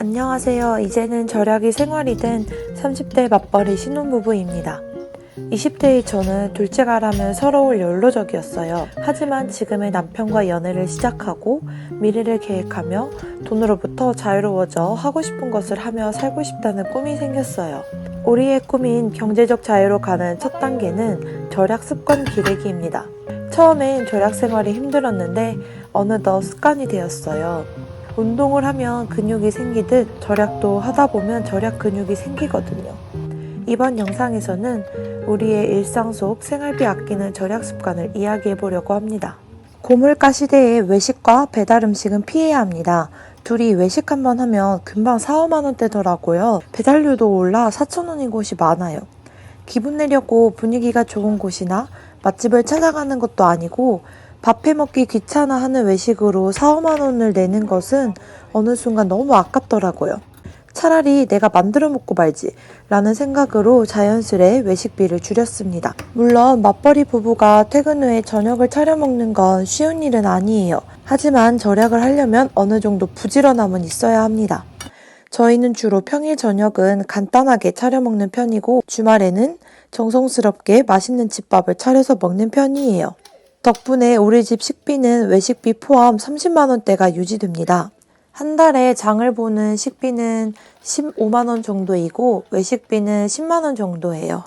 안녕하세요. 이제는 절약이 생활이 된 30대 맞벌이 신혼부부입니다. 20대의 저는 둘째가라면 서러울 연로적이었어요. 하지만 지금의 남편과 연애를 시작하고 미래를 계획하며 돈으로부터 자유로워져 하고 싶은 것을 하며 살고 싶다는 꿈이 생겼어요. 우리의 꿈인 경제적 자유로 가는 첫 단계는 절약 습관 기르기입니다. 처음엔 절약 생활이 힘들었는데 어느덧 습관이 되었어요. 운동을 하면 근육이 생기듯 절약도 하다 보면 절약 근육이 생기거든요. 이번 영상에서는 우리의 일상 속 생활비 아끼는 절약 습관을 이야기해 보려고 합니다. 고물가 시대에 외식과 배달 음식은 피해야 합니다. 둘이 외식 한번 하면 금방 4, 5만 원대더라고요. 배달료도 올라 4,000원인 곳이 많아요. 기분 내려고 분위기가 좋은 곳이나 맛집을 찾아가는 것도 아니고 밥 해먹기 귀찮아 하는 외식으로 4, 5만 원을 내는 것은 어느 순간 너무 아깝더라고요. 차라리 내가 만들어 먹고 말지 라는 생각으로 자연스레 외식비를 줄였습니다. 물론 맞벌이 부부가 퇴근 후에 저녁을 차려 먹는 건 쉬운 일은 아니에요. 하지만 절약을 하려면 어느 정도 부지런함은 있어야 합니다. 저희는 주로 평일 저녁은 간단하게 차려 먹는 편이고 주말에는 정성스럽게 맛있는 집밥을 차려서 먹는 편이에요. 덕분에 우리 집 식비는 외식비 포함 30만 원대가 유지됩니다. 한 달에 장을 보는 식비는 15만 원 정도이고 외식비는 10만 원 정도예요.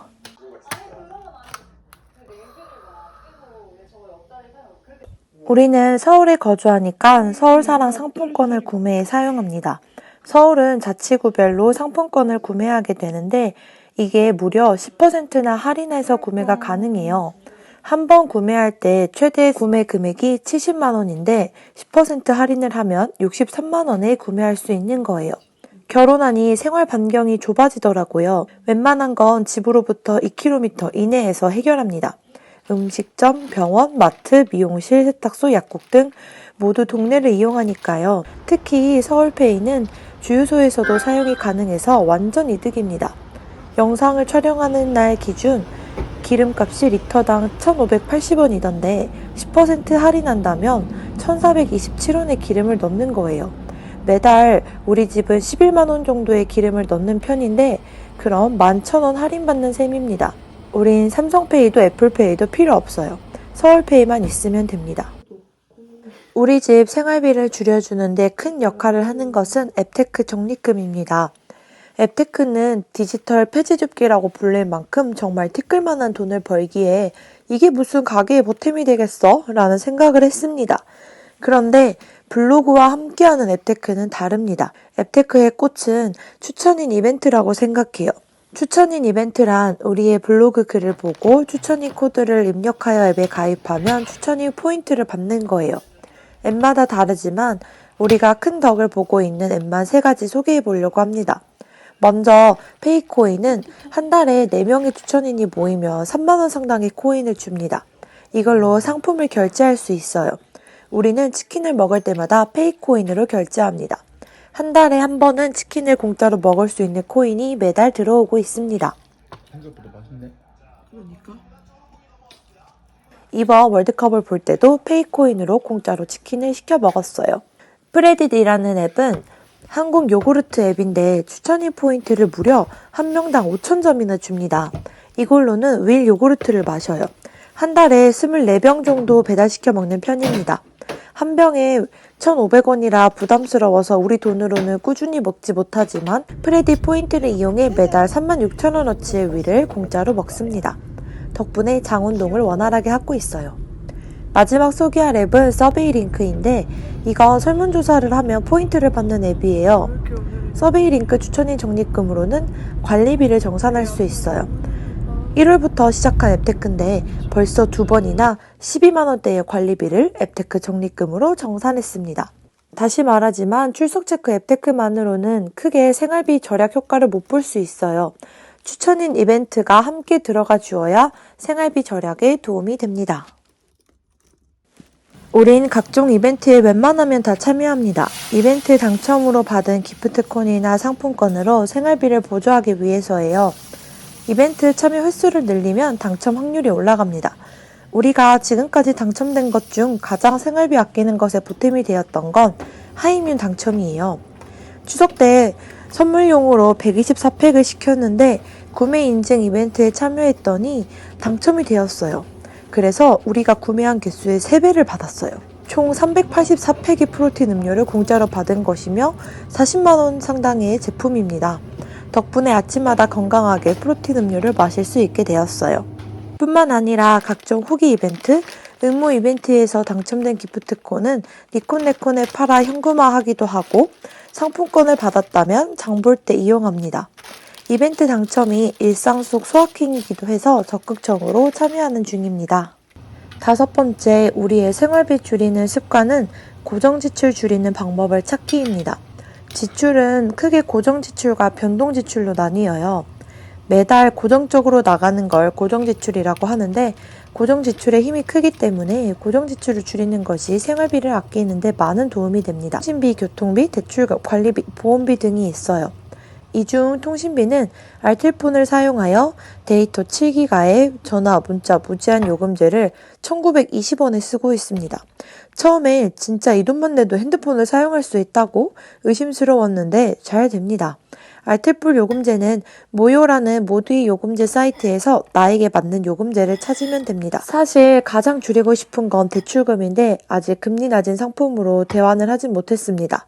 우리는 서울에 거주하니까 서울사랑 상품권을 구매해 사용합니다. 서울은 자치구별로 상품권을 구매하게 되는데 이게 무려 10%나 할인해서 구매가 가능해요. 한 번 구매할 때 최대 구매 금액이 70만 원인데 10% 할인을 하면 63만 원에 구매할 수 있는 거예요. 결혼하니 생활 반경이 좁아지더라고요. 웬만한 건 집으로부터 2km 이내에서 해결합니다. 음식점, 병원, 마트, 미용실, 세탁소, 약국 등 모두 동네를 이용하니까요. 특히 서울페이는 주유소에서도 사용이 가능해서 완전 이득입니다. 영상을 촬영하는 날 기준 기름값이 리터당 1,580원이던데 10% 할인한다면 1,427원의 기름을 넣는 거예요. 매달 우리 집은 11만 원 정도의 기름을 넣는 편인데 그럼 11,000원 할인받는 셈입니다. 우린 삼성페이도 애플페이도 필요 없어요. 서울페이만 있으면 됩니다. 우리 집 생활비를 줄여주는데 큰 역할을 하는 것은 앱테크 적립금입니다. 앱테크는 디지털 폐지줍기라고 불릴 만큼 정말 티끌만한 돈을 벌기에 이게 무슨 가게의 보탬이 되겠어? 라는 생각을 했습니다. 그런데 블로그와 함께하는 앱테크는 다릅니다. 앱테크의 꽃은 추천인 이벤트라고 생각해요. 추천인 이벤트란 우리의 블로그 글을 보고 추천인 코드를 입력하여 앱에 가입하면 추천인 포인트를 받는 거예요. 앱마다 다르지만 우리가 큰 덕을 보고 있는 앱만 3가지 소개해 보려고 합니다. 먼저 페이코인은 한 달에 4명의 추천인이 모이면 3만 원 상당의 코인을 줍니다. 이걸로 상품을 결제할 수 있어요. 우리는 치킨을 먹을 때마다 페이코인으로 결제합니다. 한 달에 한 번은 치킨을 공짜로 먹을 수 있는 코인이 매달 들어오고 있습니다. 생각보다 맛있네. 그러니까. 이번 월드컵을 볼 때도 페이코인으로 공짜로 치킨을 시켜 먹었어요. 프레딧이라는 앱은 한국 요구르트 앱인데 추천인 포인트를 무려 한 명당 5,000점이나 줍니다. 이걸로는 윌 요구르트를 마셔요. 한 달에 24병 정도 배달시켜 먹는 편입니다. 한 병에 1,500원이라 부담스러워서 우리 돈으로는 꾸준히 먹지 못하지만 프레딧 포인트를 이용해 매달 36,000원어치의 윌을 공짜로 먹습니다. 덕분에 장운동을 원활하게 하고 있어요. 마지막 소개할 앱은 서베이링크인데 이건 설문조사를 하면 포인트를 받는 앱이에요. 서베이링크 추천인 적립금으로는 관리비를 정산할 수 있어요. 1월부터 시작한 앱테크인데 벌써 2번이나 12만 원대의 관리비를 앱테크 적립금으로 정산했습니다. 다시 말하지만 출석 체크 앱테크만으로는 크게 생활비 절약 효과를 못 볼 수 있어요. 추천인 이벤트가 함께 들어가 주어야 생활비 절약에 도움이 됩니다. 우린 각종 이벤트에 웬만하면 다 참여합니다. 이벤트 당첨으로 받은 기프트콘이나 상품권으로 생활비를 보조하기 위해서예요. 이벤트 참여 횟수를 늘리면 당첨 확률이 올라갑니다. 우리가 지금까지 당첨된 것 중 가장 생활비 아끼는 것에 보탬이 되었던 건 하이뮨 당첨이에요. 추석 때 선물용으로 124팩을 시켰는데 구매 인증 이벤트에 참여했더니 당첨이 되었어요. 그래서 우리가 구매한 개수의 3배를 받았어요. 총 384팩의 프로틴 음료를 공짜로 받은 것이며 40만원 상당의 제품입니다. 덕분에 아침마다 건강하게 프로틴 음료를 마실 수 있게 되었어요. 뿐만 아니라 각종 후기 이벤트, 응모 이벤트에서 당첨된 기프트콘은 니콘네콘에 팔아 현금화하기도 하고 상품권을 받았다면 장볼 때 이용합니다. 이벤트 당첨이 일상 속 소확행이기도 해서 적극적으로 참여하는 중입니다. 5번째, 우리의 생활비 줄이는 습관은 고정지출 줄이는 방법을 찾기입니다. 지출은 크게 고정지출과 변동지출로 나뉘어요. 매달 고정적으로 나가는 걸 고정지출이라고 하는데 고정지출의 힘이 크기 때문에 고정지출을 줄이는 것이 생활비를 아끼는 데 많은 도움이 됩니다. 통신비, 교통비, 대출금, 관리비, 보험비 등이 있어요. 이 중 통신비는 알뜰폰을 사용하여 데이터 7기가에 전화, 문자, 무제한 요금제를 1920원에 쓰고 있습니다. 처음에 진짜 이 돈만 내도 핸드폰을 사용할 수 있다고 의심스러웠는데 잘 됩니다. 알뜰폰 요금제는 모요라는 모두의 요금제 사이트에서 나에게 맞는 요금제를 찾으면 됩니다. 사실 가장 줄이고 싶은 건 대출금인데 아직 금리 낮은 상품으로 대환을 하진 못했습니다.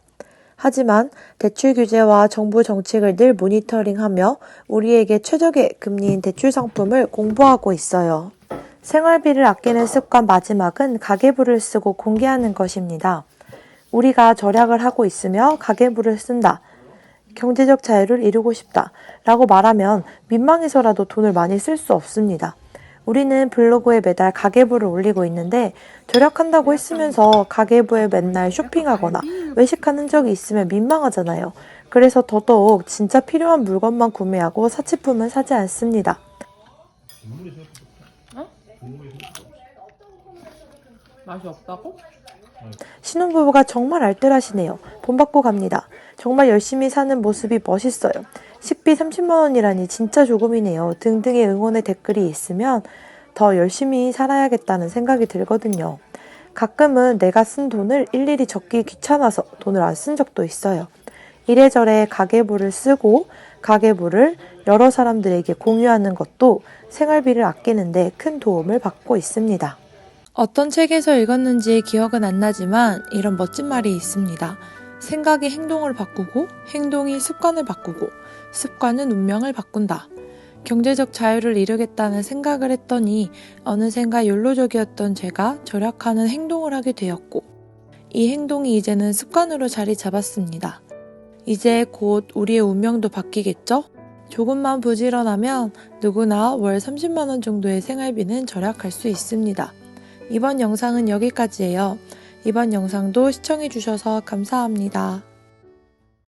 하지만 대출 규제와 정부 정책을 늘 모니터링하며 우리에게 최적의 금리인 대출 상품을 공부하고 있어요. 생활비를 아끼는 습관 마지막은 가계부를 쓰고 공개하는 것입니다. 우리가 절약을 하고 있으며 가계부를 쓴다. 경제적 자유를 이루고 싶다. 라고 말하면 민망해서라도 돈을 많이 쓸 수 없습니다. 우리는 블로그에 매달 가계부를 올리고 있는데 절약한다고 했으면서 가계부에 맨날 쇼핑하거나 외식하는 적이 있으면 민망하잖아요. 그래서 더더욱 진짜 필요한 물건만 구매하고 사치품은 사지 않습니다. 맛이 없다고? 신혼부부가 정말 알뜰하시네요. 돈 받고 갑니다. 정말 열심히 사는 모습이 멋있어요. 식비 30만 원이라니 진짜 조금이네요. 등등의 응원의 댓글이 있으면 더 열심히 살아야겠다는 생각이 들거든요. 가끔은 내가 쓴 돈을 일일이 적기 귀찮아서 돈을 안 쓴 적도 있어요. 이래저래 가계부를 쓰고 가계부를 여러 사람들에게 공유하는 것도 생활비를 아끼는 데 큰 도움을 받고 있습니다. 어떤 책에서 읽었는지 기억은 안 나지만 이런 멋진 말이 있습니다. 생각이 행동을 바꾸고 행동이 습관을 바꾸고 습관은 운명을 바꾼다. 경제적 자유를 이루겠다는 생각을 했더니 어느샌가 욜로족이었던 제가 절약하는 행동을 하게 되었고 이 행동이 이제는 습관으로 자리 잡았습니다. 이제 곧 우리의 운명도 바뀌겠죠? 조금만 부지런하면 누구나 월 30만 원 정도의 생활비는 절약할 수 있습니다. 이번 영상은 여기까지예요. 이번 영상도 시청해주셔서 감사합니다.